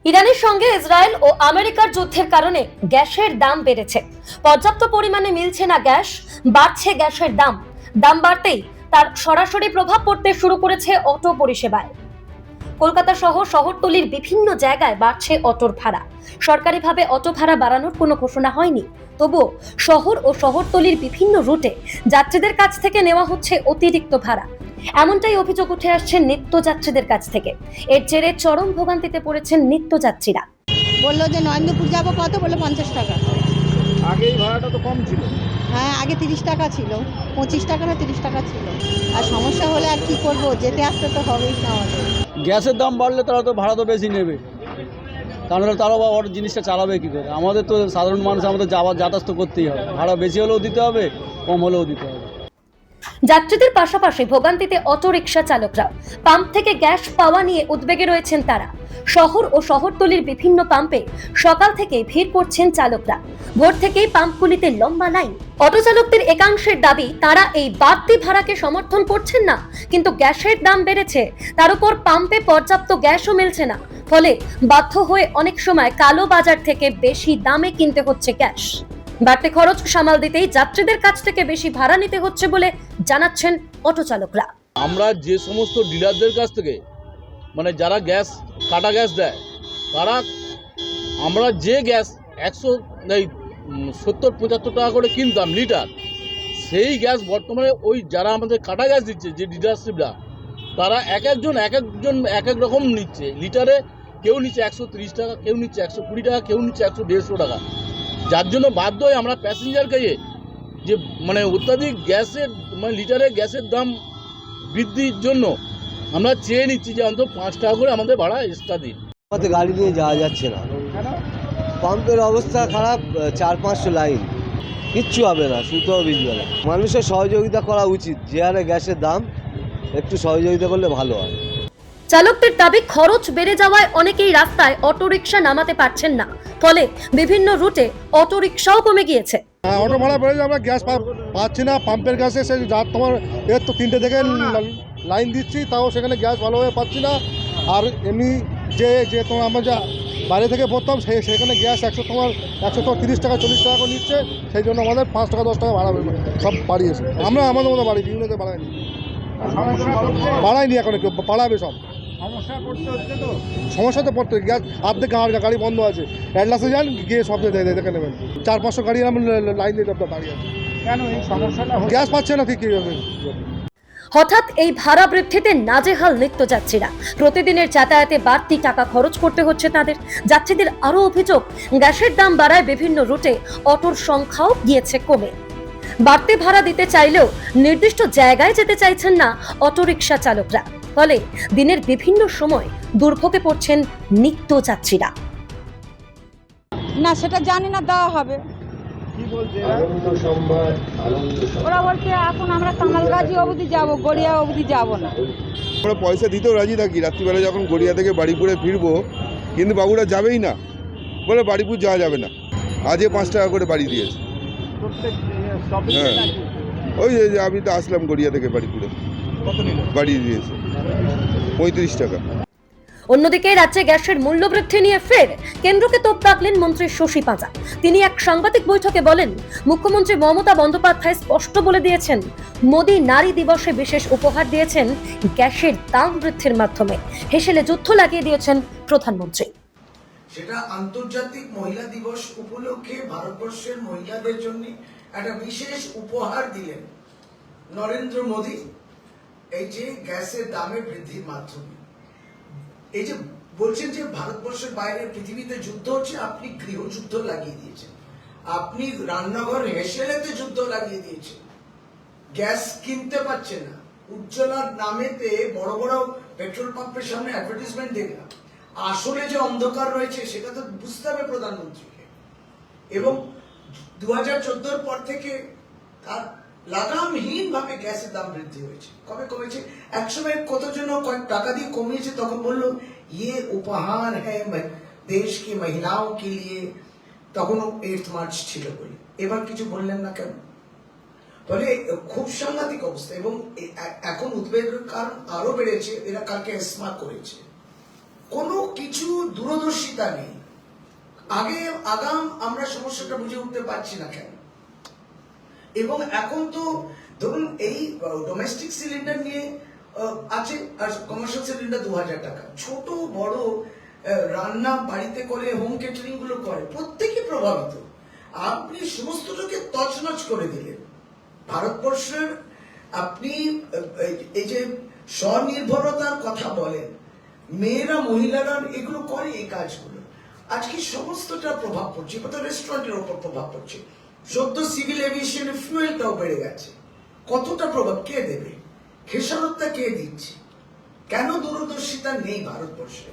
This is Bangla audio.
ইরানের সঙ্গে ইসরায়েল ও আমেরিকার যুদ্ধের কারণে গ্যাসের দাম বেড়েছে। পর্যাপ্ত পরিমাণে মিলছে না গ্যাস, বাড়ছে গ্যাসের দাম। দাম বাড়তেই তার সরাসরি প্রভাব পড়তে শুরু করেছে অটো পরিষেবায়। কলকাতা সহ শহরতলির বিভিন্ন জায়গায় বাড়ছে অটোর ভাড়া। সরকারিভাবে অটো ভাড়া বাড়ানোর কোনো ঘোষণা হয়নি, তবুও শহর ও শহরতলির বিভিন্ন রুটে যাত্রীদের কাছ থেকে নেওয়া হচ্ছে অতিরিক্ত ভাড়া। এমনটাই অভিযোগ উঠে আসছে নিত্যযাত্রীদের কাছ থেকে। এর জেরে চরম ভোগান্তিতে পড়েছেন নিত্যযাত্রীরা। বললো যে নরেন্দ্রপুর যাবো, কত বললো 50 টাকা। আগে এই ভাড়াটা তো কম ছিল। হ্যাঁ, আগে 30 টাকা ছিল, 25 টাকা না 30 টাকা ছিল। আর সমস্যা হলে আর কি করব, যেতে আসতে তো হবেই না আমাদের। গ্যাসের দাম বাড়লে তারা তো ভাড়া তো বেশি নেবে, তাহলে তারাও বা ওর জিনিসটা চালাবে কী করে? আমাদের তো সাধারণ মানুষ, আমাদের যাতায়াত তো করতেই হবে, ভাড়া বেশি হলেও দিতে হবে, কম হলেও দিতে হবে। যাত্রীদের পাশাপাশি ভোগান্তিতে অটো রিকশা চালকরা। পাম্প থেকে গ্যাস পাওয়া নিয়ে উদ্বেগে রয়েছেন তারা। শহর ও শহরতলির বিভিন্ন পাম্পে সকাল থেকে ভিড় করছেন চালকরা। ভোর থেকেই পাম্পগুলিতে লম্বা লাইন। অটো চালকদের একাংশের দাবি, তারা এই বাড়তি ভাড়াকে সমর্থন করছেন না, কিন্তু গ্যাসের দাম বেড়েছে, তার উপর পাম্পে পর্যাপ্ত গ্যাসও মিলছে না। ফলে বাধ্য হয়ে অনেক সময় কালো বাজার থেকে বেশি দামে কিনতে হচ্ছে গ্যাস। বাড়তি খরচ সামাল দিতেই যাত্রীদের কাছ থেকে বেশি ভাড়া নিতে হচ্ছে বলে জানাচ্ছেন অটো চালকরা। আমরা যে সমস্ত ডিলারদের কাছ থেকে, মানে যারা গ্যাস কাটা গ্যাস দেয়, তারা আমরা যে গ্যাস 170-75 টাকা করে কিনতাম লিটার, সেই গ্যাস বর্তমানে ওই যারা আমাদের কাটা গ্যাস দিচ্ছে, যে ডিলারশিপরা, তারা এক একজন এক এক রকম নিচ্ছে। লিটারে কেউ নিচ্ছে 130 টাকা, কেউ নিচ্ছে 120 টাকা, কেউ নিচ্ছে 150 টাকা। যার জন্য বাধ্য হয়ে আমরা প্যাসেঞ্জারকে যে মানে অত্যাধিক গ্যাসের, মানে লিটারে গ্যাসের দাম বৃদ্ধির জন্য আমরা চেয়ে নিচ্ছি যে অন্তত 5 টাকা করে আমাদের ভাড়া এক্সট্রা দিন। আমাদের গাড়ি নিয়ে যাওয়া যাচ্ছে না, পাম্পের অবস্থা খারাপ, 400-500 লাইন, কিচ্ছু হবে না, সুতোও ভিজবে না। মানুষের সহযোগিতা করা উচিত, যে হারে গ্যাসের দাম, একটু সহযোগিতা করলে ভালো হয়। চালকদের দাবি, খরচ বেড়ে যাওয়ায় অনেকেই রাস্তায় অটো রিকশা নামাতে পারছেন না, ফলে বিভিন্ন রুটে অটো রিকশাও কমে গিয়েছে। অটো ভাড়া বেড়ে আমরা গ্যাস পাচ্ছি না, পাম্পের গ্যাসে সে রাত তোমার এর তো 3টে থেকে লাইন দিচ্ছি, তাও সেখানে গ্যাস ভালোভাবে পাচ্ছি না। আর এমনি যে তোমার আমরা যা বাইরে থেকে ভরতাম, সেখানে গ্যাস 130 টাকা 40 টাকা করে নিচ্ছে, সেই জন্য আমাদের 5 টাকা 10 টাকা ভাড়া সব বাড়িয়েছে। আমরা আমাদের মতো বাড়ি বিভিন্নতে বাড়াইনি এখনো, কেউ বাড়াবে সব। সমস্যা তো পড়তে, গ্যাস অর্ধেক গাড়ি বন্ধ আছে, অ্যাডলাসে যান, গিয়ে সব দেখে নেবেন। 400-500 গাড়ি আমরা লাইন দিয়ে দাঁড়িয়ে আছে। কেন এই সমস্যাটা? গ্যাস পাচ্ছে না ঠিক কীভাবে। হঠাৎ এই ভাড়া বৃদ্ধিতে নাজেহাল নিত্যযাত্রীরা। প্রতিদিনের যাতায়াতে বাড়তি টাকা খরচ করতে হচ্ছে তাদের। যাত্রীদের আরও অভিযোগ, গ্যাসের দাম বাড়ায় বিভিন্ন রুটে অটোর সংখ্যাও গিয়েছে কমে। বাড়তি ভাড়া দিতে চাইলেও নির্দিষ্ট জায়গায় যেতে চাইছেন না অটোরিকশা চালকরা, ফলে দিনের বিভিন্ন সময় দুর্ভোগে পড়ছেন নিত্যযাত্রীরা। না, সেটা জানি না, দেওয়া হবে। ওরা বলছে এখন আমরা কামালগাজি অবধি যাব, গড়িয়া অবধি যাব না। আমরা পয়সা দিতেও রাজি থাকি, রাত্রিবেলা যখন গড়িয়া থেকে বাড়িপুরে ফিরবো, কিন্তু বাবুরা যাবেই না, বলে বাড়িপুর যাওয়া যাবে না। আজকে 5 টাকা করে বাড়ি দিয়েছে। হ্যাঁ, ওই যে আমি তো আসলাম গড়িয়া থেকে বাড়িপুরে, বাড়ি দিয়েছে 35 টাকা। অন্যদিকে রাজ্যে গ্যাসের মূল্য বৃদ্ধি নিয়ে ফের কেন্দ্রকে তোপ দাগলেন মন্ত্রী শশী পাঁজা। তিনি এক সাংবাদিক বৈঠকে বলেন, মুখ্যমন্ত্রী মমতা বন্দ্যোপাধ্যায় স্পষ্ট বলে দিয়েছেন, মোদী নারী দিবসে বিশেষ উপহার দিয়েছেন গ্যাসের দাম বৃদ্ধির মাধ্যমে। হেসেলে যুদ্ধ লাগিয়ে দিয়েছেন প্রধানমন্ত্রী। সেটা আন্তর্জাতিক মহিলা দিবস উপলক্ষে ভারতবর্ষের মহিলাদের জন্য একটা বিশেষ উপহার দিলেন নরেন্দ্র মোদী, এই যে গ্যাসের দামের বৃদ্ধির মাধ্যমে। এই যে বলছেন যে ভারতবর্ষের বাইরে পৃথিবীতে যুদ্ধ হচ্ছে, আপনি গৃহযুদ্ধ লাগিয়ে দিয়েছেন, আপনি রান্নাঘর হেসেলেতে যুদ্ধ লাগিয়ে দিয়েছেন। গ্যাস কিনতে পারছে না, উজ্জ্বলার নামেতে বড় বড় পেট্রোল পাম্পের সামনে অ্যাডভার্টাইজমেন্ট দেখলাম। আসলে যে অন্ধকার রয়েছে সেটা তো বুঝতে হবে প্রধানমন্ত্রীকে। এবং 2014 পর থেকে তার লাগামহীন ভাবে গ্যাসের দাম বৃদ্ধি হয়েছে। কবে কমেছে? একসময় কত জন্য কয়েক টাকা দিয়ে কমিয়েছে, তখন বললো ইয়ে উপহার হ্যাঁ দেশ কি মহিলাও কে লিয়ে, তখন 8 মার্চ ছিল বলে। এবার কিছু বললেন না কেন? ফলে খুব সাংঘাতিক অবস্থা। এবং এখন উদ্বেগের কারণ আরো বেড়েছে, এরা কালকে এসমা করেছে। কোনো কিছু দূরদর্শিতা নেই। আগাম আমরা সমস্যাটা বুঝে উঠতে পারছি না কেন। এবং এখন তো ধরুন এই ডোমেস্টিক সিলিন্ডার নিয়ে আছে, আর কমার্শিয়াল সিলিন্ডার 2000 টাকা। ছোট বড় রান্না বাড়িতে করে, হোম কেটারিং গুলো করে, প্রত্যেকে প্রভাবিত। আপনি সমস্তটাকে তছনছ করে দিলেন। ভারতবর্ষের আপনি এই যে স্বনির্ভরতার কথা বলেন, মেয়েরা মহিলারা এগুলো করে, এই কাজগুলো আজকে সমস্তটা প্রভাব পড়ছে। কোথাও রেস্টুরেন্টের উপর প্রভাব পড়ছে, সদ্য সিভিল এভিয়েশনের ফুয়েলটাও বেড়ে গেছে। কতটা প্রভাব কে দেবে? খেসারতটা কে দিচ্ছে? কেন দূরদর্শিতা নেই ভারতবর্ষে?